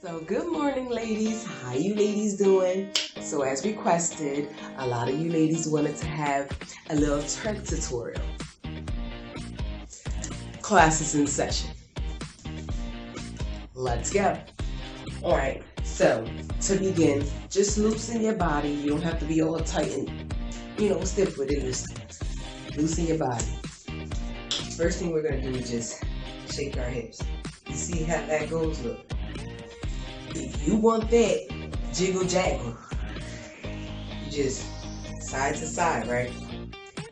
So good morning, ladies. How you ladies doing? So as requested, a lot of you ladies wanted to have a little twerk tutorial. Class is in session. Let's go. All right, so to begin, just loosen your body. You don't have to be all tight and, stiff with it. Just loosen your body. First thing we're gonna do is just shake our hips. You see how that goes? Look. If you want that jiggle jaggle, you just side to side, right?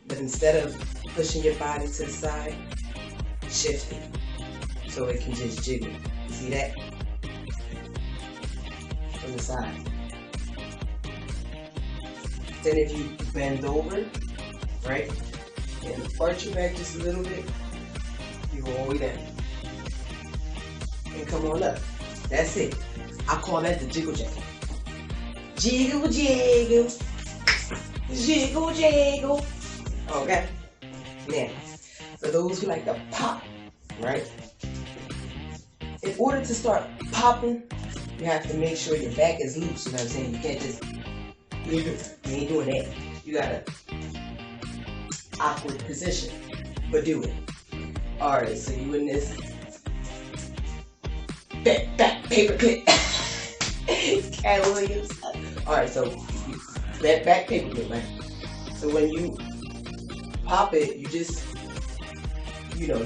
But instead of pushing your body to the side, shift it so it can just jiggle. You see that? From the side. Then if you bend over, right, and arch your back just a little bit, you go all the way down. And come on up. That's it. I call that the jiggle jaggle. Jiggle jiggle. Jiggle jiggle. Okay? Now, for those who like to pop, right? In order to start popping, you have to make sure your back is loose. You know what I'm saying? You can't just, you ain't doing that. You got a awkward position, but do it. Alright, so you in this back paper clip. Cat Williams. Alright, so that back paper clip, right? So when you pop it, you just,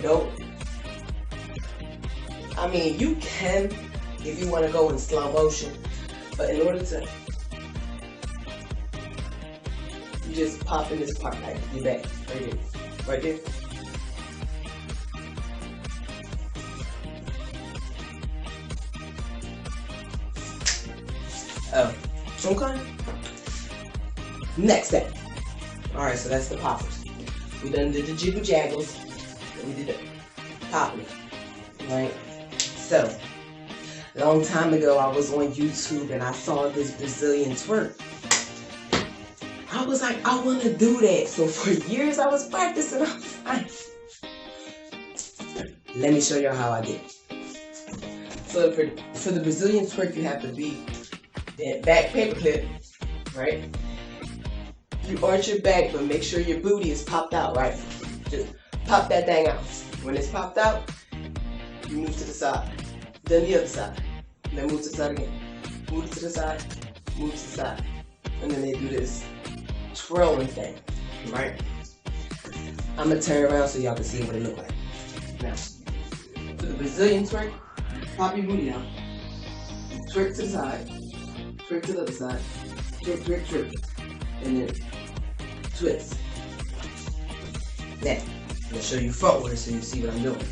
don't. I mean, you can if you want to go in slow motion, but in order to, you just pop in this part, like your back, right there, right there. Oh, okay. Next step. Alright, so that's the poppers. We done did the jiggle jaggles. We did the popping. Right? So, a long time ago, I was on YouTube and I saw this Brazilian twerk. I was like, I want to do that. So for years I was practicing. I was like, let me show you how I did. So for the Brazilian twerk, you have to be that back paper clip, right? You arch your back, but make sure your booty is popped out, right? Just pop that thing out. When it's popped out, you move to the side. Then the other side. And then move to the side again. Move to the side, move to the side. And then they do this twirling thing, right? I'm gonna turn around so y'all can see what it look like. Now, for the Brazilian twerk, pop your booty out. Twerk to the side. Twerk to the other side, twerk, twerk, twerk, and then twist. Now, I'm gonna show you frontward so you see what I'm doing.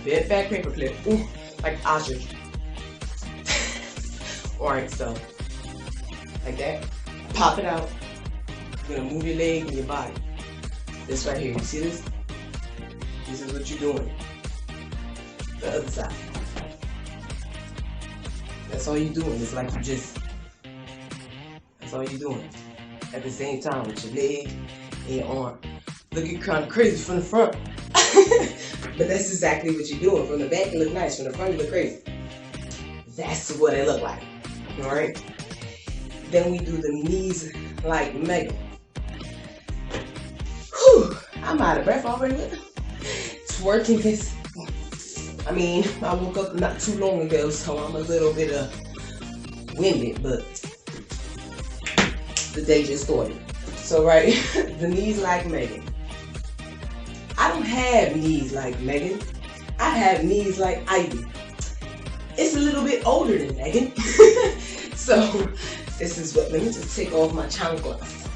Bent back paper clip, ooh, like ostrich. Alright, so, like that, pop it out. You're gonna move your leg and your body. This right here, you see this? This is what you're doing. The other side. That's all you're doing. It's like that's all you're doing. At the same time with your leg and your arm. Looking kind of crazy from the front. But that's exactly what you're doing. From the back, you look nice. From the front, you look crazy. That's what it look like. Alright? Then we do the knees like Megan. Whew, I'm out of breath already. Twerking is, I woke up not too long ago, so I'm a little bit winded, but the day just started. So, right, the knees like Megan. I don't have knees like Megan. I have knees like Ivy. It's a little bit older than Megan. So, this is what, let me just take off my chanclas.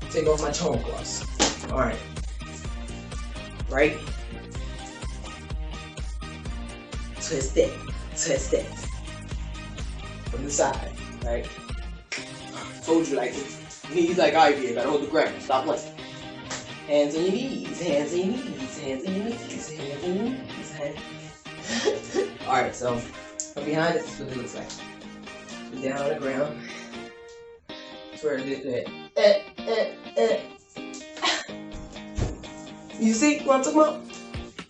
Take off my chanclas. Alright. Right? Twist it, twist it. From the side, right? Told you like this. Knees like Ivy, I gotta hold the ground. Stop playing. Hands on your knees, hands on your knees, hands on your knees, hands on your knees, hands. Alright, so from behind this is what it looks like. Down on the ground. Twirl it. You see what I'm talking about?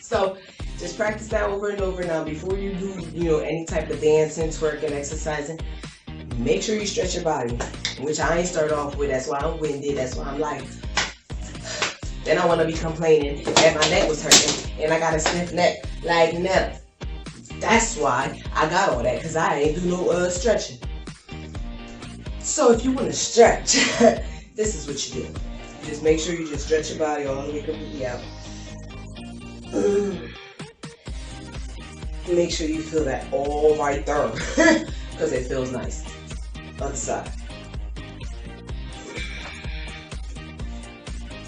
So Just practice that over and over. Now, before you do, any type of dancing, twerking, exercising, make sure you stretch your body, which I ain't start off with. That's why I'm winded. That's why I'm like, then I want to be complaining that my neck was hurting and I got a stiff neck. Like, no. That's why I got all that, because I ain't do no stretching. So if you want to stretch, this is what you do. Just make sure you just stretch your body all the way completely out. Make sure you feel that all right there, because it feels nice. Other side.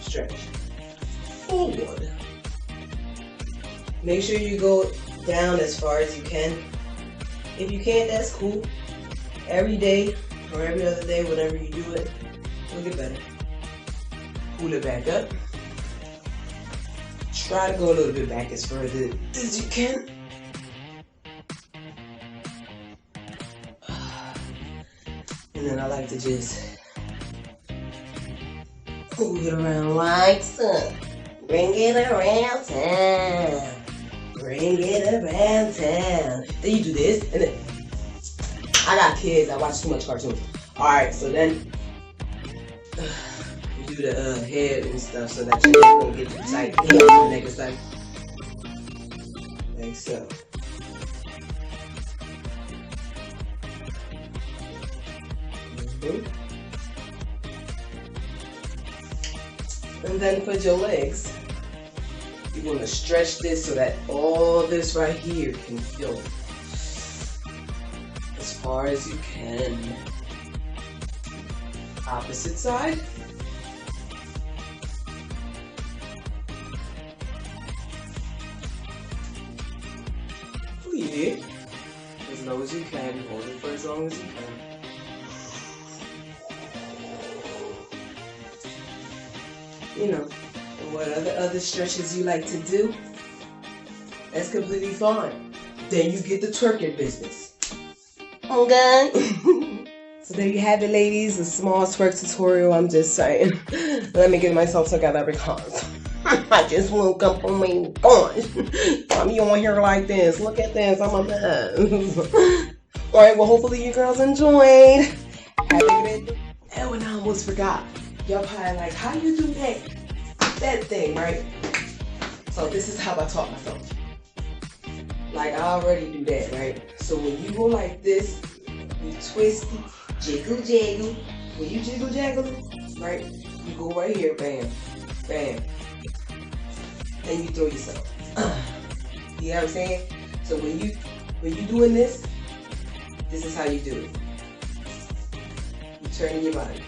Stretch. Forward. Make sure you go down as far as you can. If you can't, that's cool. Every day or every other day, whenever you do it, it'll get better. Pull it back up. Try to go a little bit back as far as you can. And then I like to just move it around like so. Bring it around town. Bring it around town. Then you do this, and then I got kids. I watch too much cartoons. All right, so then you do the head and stuff so that you don't get too tight. The neck is tight, like so. And then for your legs, you're going to stretch this so that all this right here can feel as far as you can. Opposite side. Breathe it as low as you can. Hold it for as long as you can. And what other stretches you like to do, that's completely fine. Then you get the twerking business. Okay. So there you have it, ladies. A small twerk tutorial. I'm just saying. Let me get myself together because I just woke up. Oh my gosh. I'm on here like this. Look at this. I'm a mess. Alright, well, hopefully you girls enjoyed. Have a good day. Oh, and I almost forgot. Y'all probably like, how you do that thing, right? So this is how I taught myself. Like, I already do that, right? So when you go like this, you twist it, jiggle jaggle. When you jiggle jaggle, right? You go right here, bam, bam. And you throw yourself. You know what I'm saying? So when you doing this is how you do it. You turning your body.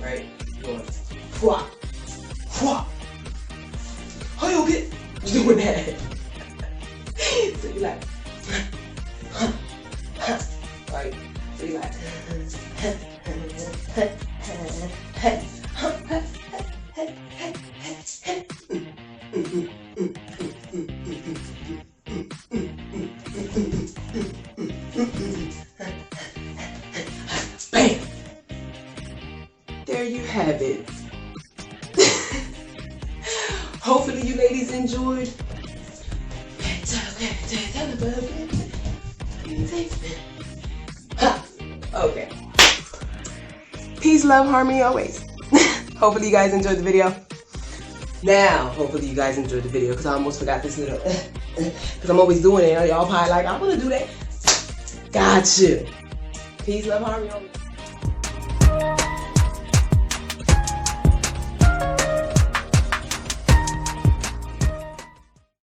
Right? Going, whwa, whwa. How you get doing that? So you like, right? So you like, bam! There you have it. Hopefully you ladies enjoyed. Okay. Peace, love, harmony always. Hopefully you guys enjoyed the video. Now, hopefully you guys enjoyed the video because I almost forgot this little because I'm always doing it. Y'all probably like, I want to do that. Gotcha. Peace, love, harmony always.